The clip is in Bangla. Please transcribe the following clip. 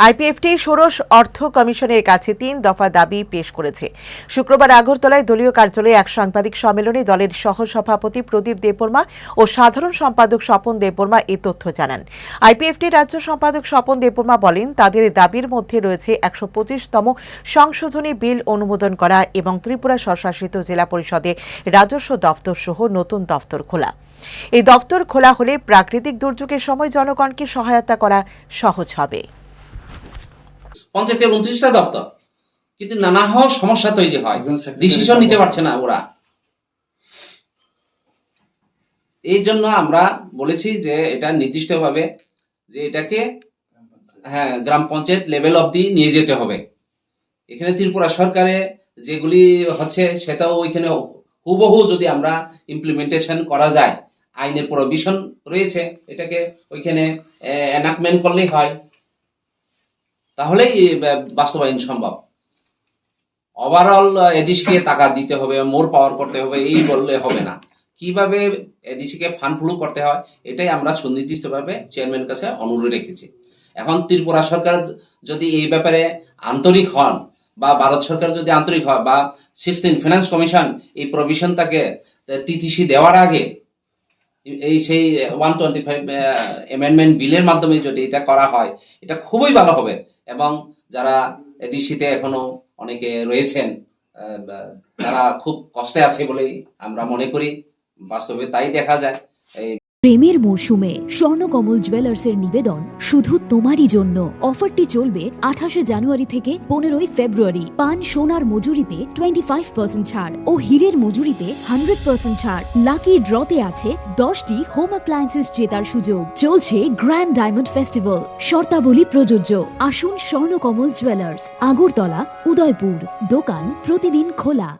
আইপিএফটি ষোড়শ অর্থ কমিশনের কাছে ৩ দফা দাবি পেশ করেছে। শুক্রবার আগরতলায় দলীয় কার্যালয়ে এক সাংবাদিক সম্মেলনে দলের সহসভাপতি প্রদীপ দেববর্মা ও সাধারণ সম্পাদক স্বপন দেববর্মা এই তথ্য জানান। আইপিএফটি রাজ্য সম্পাদক স্বপন দেববর্মা বলেন, তাদের দাবির মধ্যে রয়েছে ১২৫তম সংশোধনী বিল অনুমোদন করা এবং ত্রিপুরা স্বশাসিত জেলা পরিষদে রাজস্ব দফতর সহ নতুন দফতর খোলা। এই দফতর খোলা হলে প্রাকৃতিক দুর্যোগের সময় জনগণকে সহায়তা করা সহজ হবে। পঞ্চায়েতের ২৯টা দপ্তর, কিন্তু নানা সমস্যা তৈরি হয়, ডিসিশন নিতে পারছে না ওরা। এই জন্য আমরা বলেছি যে এটা নির্দিষ্টভাবে যে এটাকে গ্রাম পঞ্চায়েত লেভেল অবধি নিয়ে যেতে হবে। এখানে ত্রিপুরা সরকারে যেগুলি হচ্ছে সেটাও ওইখানে হুবহু যদি আমরা ইমপ্লিমেন্টেশন করা যায়, আইনের প্রভিশন রয়েছে, এটাকে ওইখানে এনাক্টমেন্ট করলেই হয়, তাহলেই বাস্তবায়ন সম্ভব। ওভারঅল এডিসিকে টাকা দিতে হবে, মোর পাওয়ার করতে হবে, এই বললে হবে না। কিভাবে এডিসিকে ফান্ড ফ্লো করতে হয় এটাই আমরা সুনির্দিষ্টভাবে চেয়ারম্যানের কাছে অনুরোধ রেখেছি। এখন ত্রিপুরা সরকার যদি এই ব্যাপারে আন্তরিক হন, বা ভারত সরকার যদি আন্তরিক হয়, বা 16 ফিনান্স কমিশন এই প্রভিশনটাকে টিটিসি দেওয়ার আগে এই সেই 125 অ্যামেন্ডমেন্ট বিলের মাধ্যমে যদি এটা করা হয়, এটা খুবই ভালো হবে। এবং যারা এডিসিতে এখনো অনেকে রয়েছেন, তারা খুব কষ্টে আছে বলেই আমরা মনে করি, বাস্তবে তাই দেখা যায়। প্রেমের মরশুমে স্বর্ণকমল জুয়েলার্সের নিবেদন শুধু তোমারই জন্য। অফারটি চলবে 28 জানুয়ারি থেকে 15 ফেব্রুয়ারি। পান সোনার মজুরিতে 25% ছাড় ও হীরের মজুরিতে 100% ছাড়। লাকি ড্রতে আছে 10টি হোম অ্যাপ্লায়েন্সেস জেতার সুযোগ। চলছে গ্র্যান্ড ডায়মন্ড ফেস্টিভ্যাল, শর্তাবলী প্রযোজ্য। আসুন স্বর্ণকমল জুয়েলার্স, আগরতলা, উদয়পুর। দোকান প্রতিদিন খোলা।